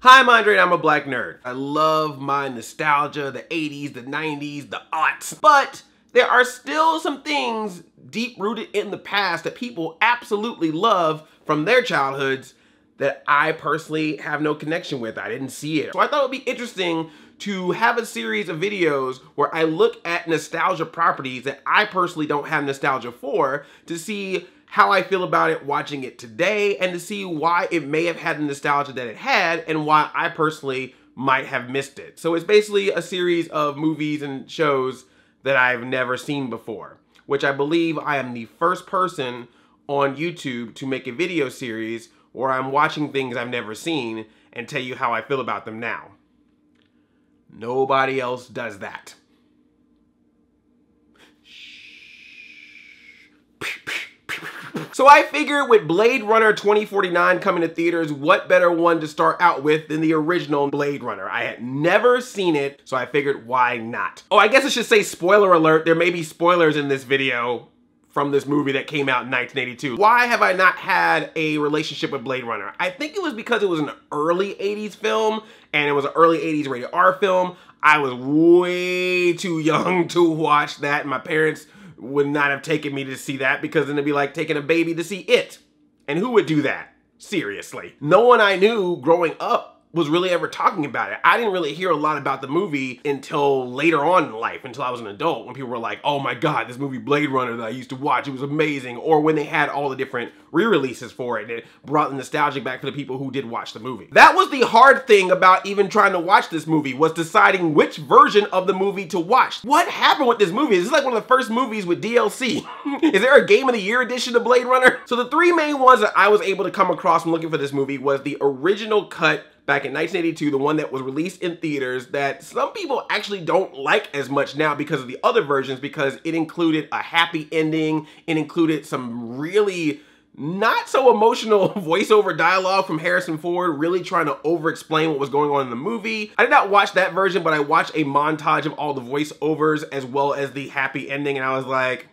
Hi, I'm Andre and I'm a black nerd. I love my nostalgia, the 80s, the 90s, the aughts, but there are still some things deep rooted in the past that people absolutely love from their childhoods that I personally have no connection with. I didn't see it. So I thought it would be interesting to have a series of videos where I look at nostalgia properties that I personally don't have nostalgia for to see how I feel about it watching it today and to see why it may have had the nostalgia that it had and why I personally might have missed it. So it's basically a series of movies and shows that I've never seen before, which I believe I am the first person on YouTube to make a video series where I'm watching things I've never seen and tell you how I feel about them now. Nobody else does that. So I figured with Blade Runner 2049 coming to theaters, what better one to start out with than the original Blade Runner? I had never seen it, so I figured why not? Oh, I guess I should say spoiler alert. There may be spoilers in this video from this movie that came out in 1982. Why have I not had a relationship with Blade Runner? I think it was because it was an early 80s film and it was an early 80s rated R film. I was way too young to watch that, and my parents would not have taken me to see that because then it'd be like taking a baby to see It. And who would do that? Seriously. No one I knew growing up was really ever talking about it. I didn't really hear a lot about the movie until later on in life, until I was an adult, when people were like, oh my God, this movie Blade Runner that I used to watch, it was amazing. Or when they had all the different re-releases for it, and it brought the nostalgia back for the people who did watch the movie. That was the hard thing about even trying to watch this movie, was deciding which version of the movie to watch. What happened with this movie? This is like one of the first movies with DLC. Is there a Game of the Year edition of Blade Runner? So the three main ones that I was able to come across when looking for this movie was the original cut back in 1982, the one that was released in theaters that some people actually don't like as much now because of the other versions, because it included a happy ending, it included some really not so emotional voiceover dialogue from Harrison Ford, really trying to over-explain what was going on in the movie. I did not watch that version, but I watched a montage of all the voiceovers as well as the happy ending, and I was like,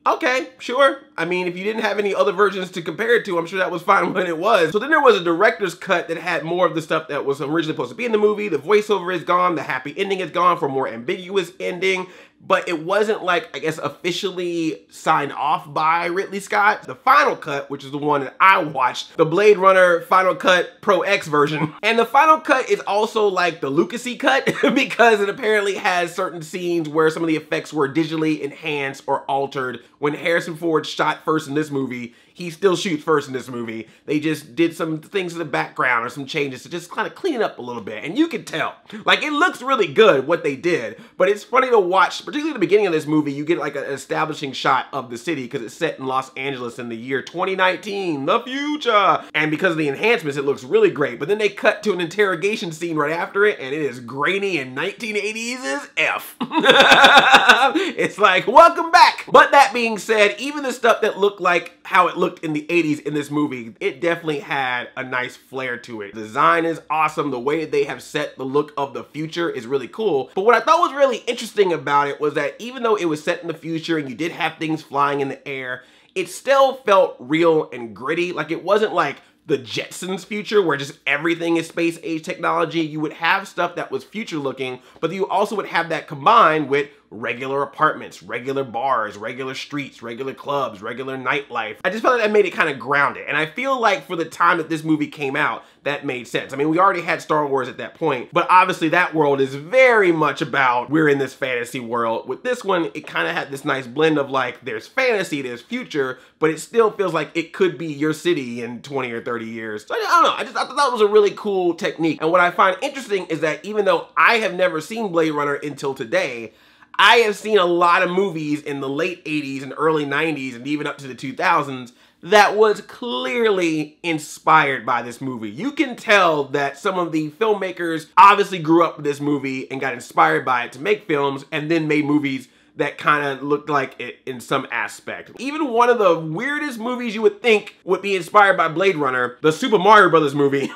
okay, sure. I mean, if you didn't have any other versions to compare it to, I'm sure that was fine when it was. So then there was a director's cut that had more of the stuff that was originally supposed to be in the movie. The voiceover is gone, the happy ending is gone for a more ambiguous ending, but it wasn't like, I guess, officially signed off by Ridley Scott. The final cut, which is the one that I watched, the Blade Runner Final Cut Pro X version. And the final cut is also like the Lucasy cut because it apparently has certain scenes where some of the effects were digitally enhanced or altered. When Harrison Ford shot first in this movie, he still shoots first in this movie. They just did some things in the background or some changes to just kind of clean it up a little bit. And you can tell, like, it looks really good what they did, but it's funny to watch, particularly the beginning of this movie. You get like an establishing shot of the city because it's set in Los Angeles in the year 2019, the future. And because of the enhancements, it looks really great. But then they cut to an interrogation scene right after it, and it is grainy and 1980s as F. It's like, welcome back. But that being said, even the stuff that looked like how it looked in the 80s in this movie, it definitely had a nice flair to it. The design is awesome. The way that they have set the look of the future is really cool. But what I thought was really interesting about it was that even though it was set in the future and you did have things flying in the air, it still felt real and gritty. Like, it wasn't like the Jetsons future where just everything is space age technology. You would have stuff that was future looking, but you also would have that combined with regular apartments, regular bars, regular streets, regular clubs, regular nightlife. I just felt like that made it kind of grounded. And I feel like for the time that this movie came out, that made sense. I mean, we already had Star Wars at that point, but obviously that world is very much about we're in this fantasy world. With this one, it kind of had this nice blend of like, there's fantasy, there's future, but it still feels like it could be your city in 20 or 30 years. So I don't know, I thought that was a really cool technique. And what I find interesting is that even though I have never seen Blade Runner until today, I have seen a lot of movies in the late 80s and early 90s and even up to the 2000s that was clearly inspired by this movie. You can tell that some of the filmmakers obviously grew up with this movie and got inspired by it to make films and then made movies that kind of looked like it in some aspect. Even one of the weirdest movies you would think would be inspired by Blade Runner, the Super Mario Brothers movie.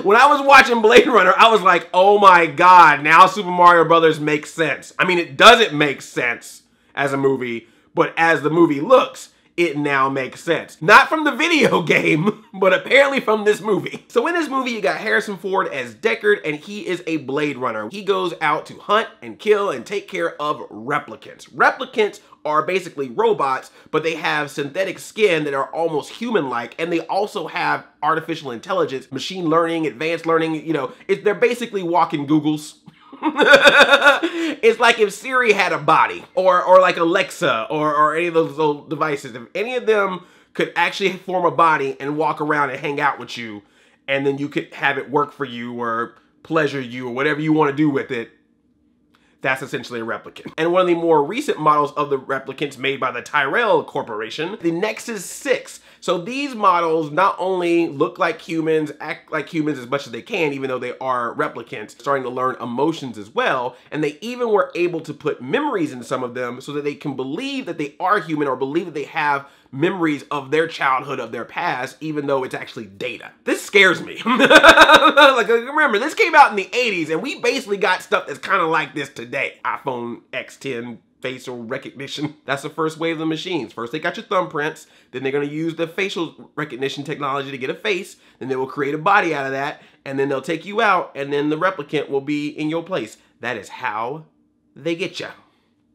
When I was watching Blade Runner, I was like, oh my God, now Super Mario Brothers makes sense. I mean, it doesn't make sense as a movie, but as the movie looks, it now makes sense. Not from the video game, but apparently from this movie. So in this movie, you got Harrison Ford as Deckard, and he is a Blade Runner. He goes out to hunt and kill and take care of replicants. Replicants are basically robots, but they have synthetic skin that are almost human-like, and they also have artificial intelligence, machine learning, advanced learning, you know, they're basically walking Googles. It's like if Siri had a body, or like Alexa, or any of those old devices. If any of them could actually form a body and walk around and hang out with you, and then you could have it work for you or pleasure you or whatever you want to do with it, that's essentially a replicant. And one of the more recent models of the replicants made by the Tyrell Corporation, the Nexus 6. So these models not only look like humans, act like humans as much as they can, even though they are replicants, starting to learn emotions as well, and they even were able to put memories in some of them so that they can believe that they are human or believe that they have memories of their childhood, of their past, even though it's actually data. This scares me. Like, remember, this came out in the 80s, and we basically got stuff that's kind of like this today. iPhone X10 facial recognition. That's the first wave of the machines. First, they got your thumbprints, then they're gonna use the facial recognition technology to get a face, then they will create a body out of that, and then they'll take you out, and then the replicant will be in your place. That is how they get you.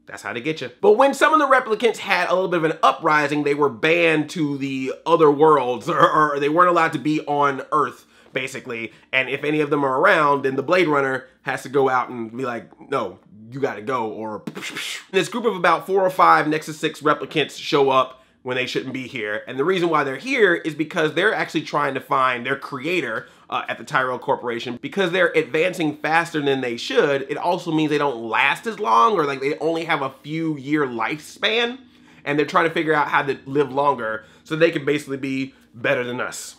That's how they get you. But when some of the replicants had a little bit of an uprising, they were banned to the other worlds, or they weren't allowed to be on Earth, basically. And if any of them are around, then the Blade Runner has to go out and be like, no, you gotta go, or this group of about 4 or 5 Nexus 6 replicants show up when they shouldn't be here. And the reason why they're here is because they're actually trying to find their creator at the Tyrell Corporation. Because they're advancing faster than they should, it also means they don't last as long, or like they only have a few year lifespan, and they're trying to figure out how to live longer so they can basically be better than us.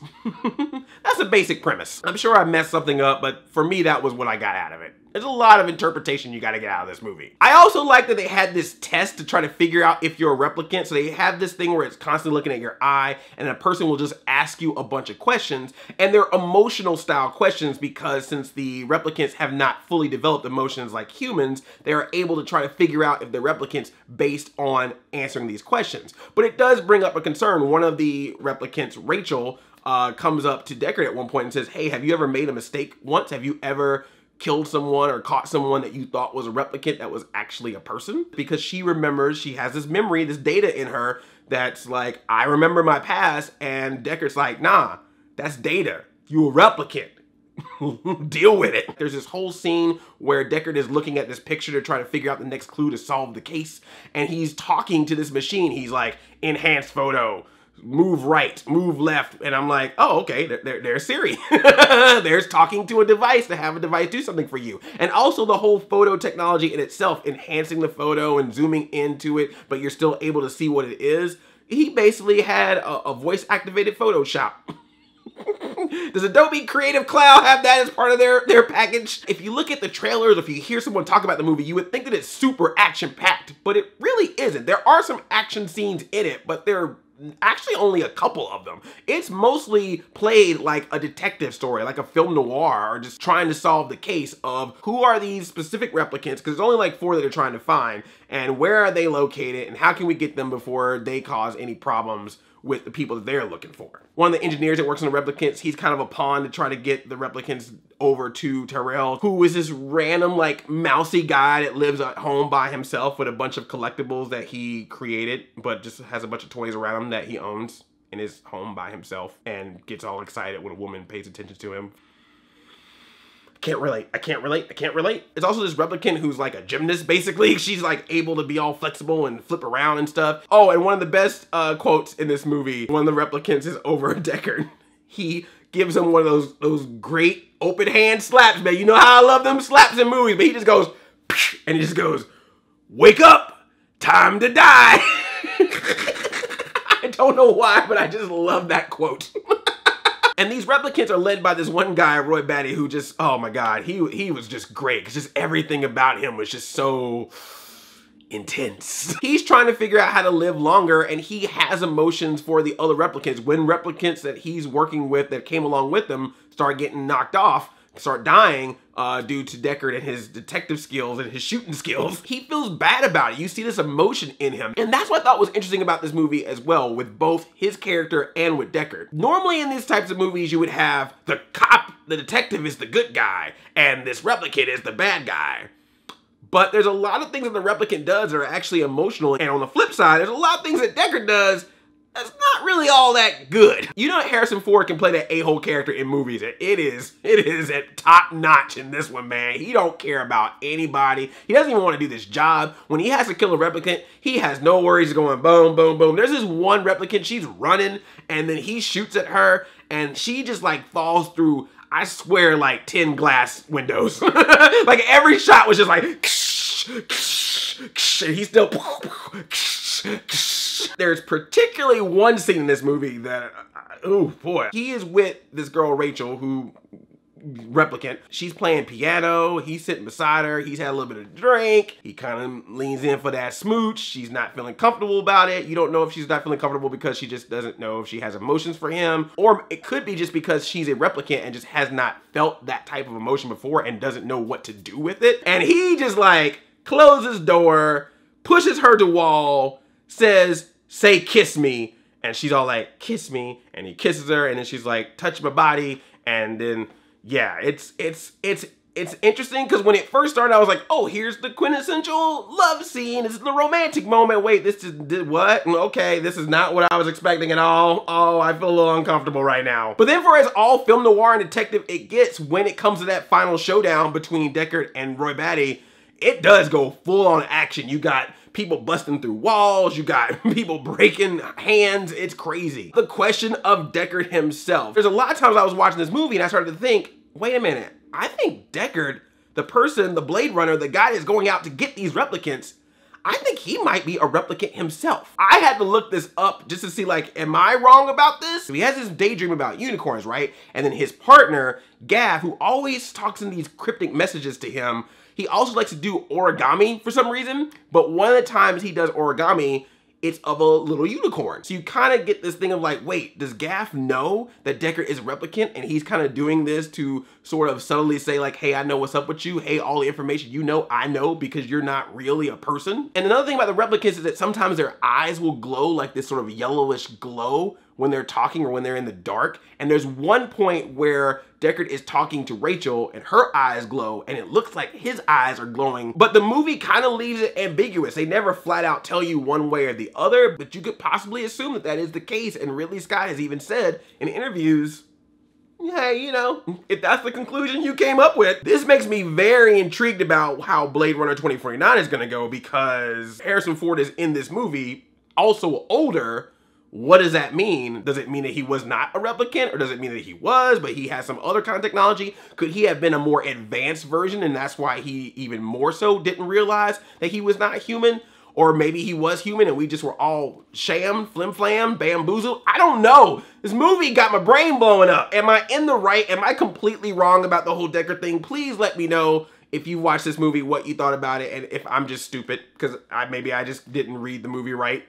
That's a basic premise. I'm sure I messed something up, but for me, that was what I got out of it. There's a lot of interpretation you gotta get out of this movie. I also like that they had this test to try to figure out if you're a replicant. So they have this thing where it's constantly looking at your eye, and a person will just ask you a bunch of questions, and they're emotional style questions, because since the replicants have not fully developed emotions like humans, they are able to try to figure out if they're replicants based on answering these questions. But it does bring up a concern. One of the replicants, Rachel, comes up to Deckard at one point and says, hey, have you ever made a mistake once? Have you ever killed someone or caught someone that you thought was a replicant that was actually a person? Because she remembers, she has this memory, this data in her that's like, I remember my past, and Deckard's like, nah, that's data. You a replicant. Deal with it. There's this whole scene where Deckard is looking at this picture to try to figure out the next clue to solve the case, and he's talking to this machine. He's like, enhanced photo, move right, move left, and I'm like, oh, okay, there's Siri. There's talking to a device to have a device do something for you. And also the whole photo technology in itself, enhancing the photo and zooming into it, but you're still able to see what it is. He basically had a voice-activated Photoshop. Does Adobe Creative Cloud have that as part of their package? If you look at the trailers, if you hear someone talk about the movie, you would think that it's super action-packed, but it really isn't. There are some action scenes in it, but they're actually only a couple of them. It's mostly played like a detective story, like a film noir, or just trying to solve the case of who are these specific replicants, because there's only like 4 that they're trying to find, and where are they located, and how can we get them before they cause any problems with the people that they're looking for. One of the engineers that works on the replicants, he's kind of a pawn to try to get the replicants over to Tyrell, who is this random like mousy guy that lives at home by himself with a bunch of collectibles that he created, but just has a bunch of toys around him that he owns in his home by himself, and gets all excited when a woman pays attention to him. Can't relate. I can't relate. I can't relate. It's also this replicant who's like a gymnast, basically. She's like able to be all flexible and flip around and stuff. Oh, and one of the best quotes in this movie, one of the replicants is over Deckard. He gives him one of those great open hand slaps, man. You know how I love them slaps in movies, but he just goes, and he just goes, wake up, time to die. I don't know why, but I just love that quote. And these replicants are led by this one guy, Roy Batty, who just, oh my God, he was just great. 'Cause just everything about him was just so intense. He's trying to figure out how to live longer, and he has emotions for the other replicants. When replicants that he's working with that came along with them start getting knocked off, start dying due to Deckard and his detective skills and his shooting skills, he feels bad about it. You see this emotion in him. And that's what I thought was interesting about this movie as well, with both his character and with Deckard. Normally in these types of movies, you would have the cop, the detective is the good guy, and this replicant is the bad guy. But there's a lot of things that the replicant does that are actually emotional. And on the flip side, there's a lot of things that Deckard does that's not really all that good. You know, Harrison Ford can play that a-hole character in movies. It is at top notch in this one, man. He don't care about anybody. He doesn't even want to do this job. When he has to kill a replicant, he has no worries going boom, boom, boom. There's this one replicant, she's running, and then he shoots at her, and she just like falls through, I swear, like 10 glass windows. Like every shot was just like, and he's still, there's particularly one scene in this movie that, oh boy. He is with this girl, Rachel, who, replicant. She's playing piano, he's sitting beside her, he's had a little bit of drink, he kind of leans in for that smooch, she's not feeling comfortable about it. You don't know if she's not feeling comfortable because she just doesn't know if she has emotions for him, or it could be just because she's a replicant and just has not felt that type of emotion before and doesn't know what to do with it. And he just like closes door, pushes her to wall, says, "Say kiss me," and she's all like, "Kiss me," and he kisses her, and then she's like, "Touch my body," and then yeah, it's interesting because when it first started, I was like, oh, here's the quintessential love scene. This is the romantic moment. Wait, this is what? Okay, this is not what I was expecting at all. Oh, I feel a little uncomfortable right now. But then for as all film noir and detective it gets, when it comes to that final showdown between Deckard and Roy Batty, it does go full on action. You got people busting through walls, you got people breaking hands, it's crazy. The question of Deckard himself. There's a lot of times I was watching this movie and I started to think, wait a minute, I think Deckard, the person, the Blade Runner, the guy that's going out to get these replicants, I think he might be a replicant himself. I had to look this up just to see, like, am I wrong about this? He has this daydream about unicorns, right? And then his partner, Gav, who always talks in these cryptic messages to him, he also likes to do origami for some reason, but one of the times he does origami, it's of a little unicorn. So you kind of get this thing of like, wait, does Gaff know that Deckard is a replicant and he's kind of doing this to sort of subtly say like, hey, I know what's up with you. Hey, all the information you know, I know because you're not really a person. And another thing about the replicants is that sometimes their eyes will glow like this sort of yellowish glow when they're talking or when they're in the dark. And there's one point where Deckard is talking to Rachel and her eyes glow and it looks like his eyes are glowing, but the movie kind of leaves it ambiguous. They never flat out tell you one way or the other, but you could possibly assume that that is the case. And Ridley Scott has even said in interviews, hey, you know, if that's the conclusion you came up with. This makes me very intrigued about how Blade Runner 2049 is gonna go, because Harrison Ford is in this movie, also older. What does that mean? Does it mean that he was not a replicant, or does it mean that he was, but he has some other kind of technology? Could he have been a more advanced version and that's why he even more so didn't realize that he was not human? Or maybe he was human and we just were all sham, flim-flam, bamboozled? I don't know. This movie got my brain blowing up. Am I in the right? Am I completely wrong about the whole Deckard thing? Please let me know if you watched this movie, what you thought about it, and if I'm just stupid, because maybe I just didn't read the movie right,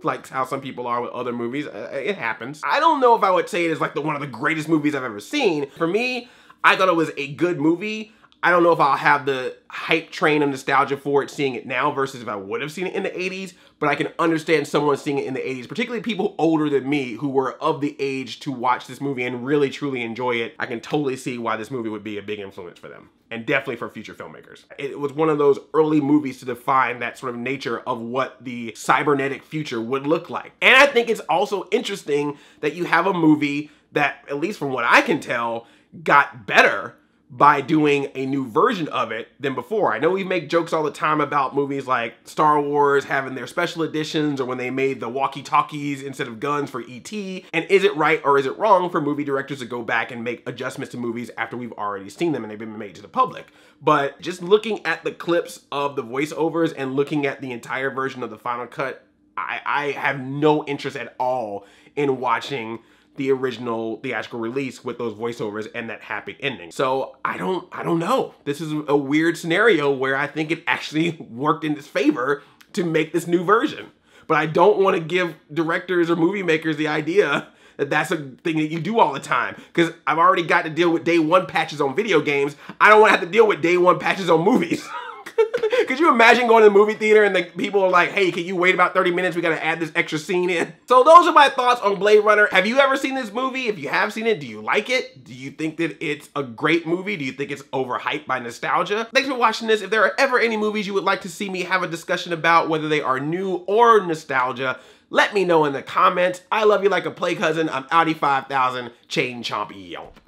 like how some people are with other movies. It happens. I don't know if I would say it is like one of the greatest movies I've ever seen. For me, I thought it was a good movie. I don't know if I'll have the hype train of nostalgia for it seeing it now versus if I would have seen it in the 80s, but I can understand someone seeing it in the 80s, particularly people older than me who were of the age to watch this movie and really truly enjoy it. I can totally see why this movie would be a big influence for them, and definitely for future filmmakers. It was one of those early movies to define that sort of nature of what the cybernetic future would look like. And I think it's also interesting that you have a movie that, at least from what I can tell, got better by doing a new version of it than before. I know we make jokes all the time about movies like Star Wars having their special editions, or when they made the walkie-talkies instead of guns for E.T. And is it right or is it wrong for movie directors to go back and make adjustments to movies after we've already seen them and they've been made to the public? But just looking at the clips of the voiceovers and looking at the entire version of the final cut, I have no interest at all in watching the original theatrical release with those voiceovers and that happy ending. So I don't know. This is a weird scenario where I think it actually worked in its favor to make this new version. But I don't want to give directors or movie makers the idea that that's a thing that you do all the time. Because I've already got to deal with day one patches on video games. I don't want to have to deal with day one patches on movies. Could you imagine going to the movie theater and the people are like, hey, can you wait about 30 minutes? We got to add this extra scene in. So those are my thoughts on Blade Runner. Have you ever seen this movie? If you have seen it, do you like it? Do you think that it's a great movie? Do you think it's overhyped by nostalgia? Thanks for watching this. If there are ever any movies you would like to see me have a discussion about, whether they are new or nostalgia, let me know in the comments. I love you like a play cousin. I'm Audi 5000, chain chompy yelp.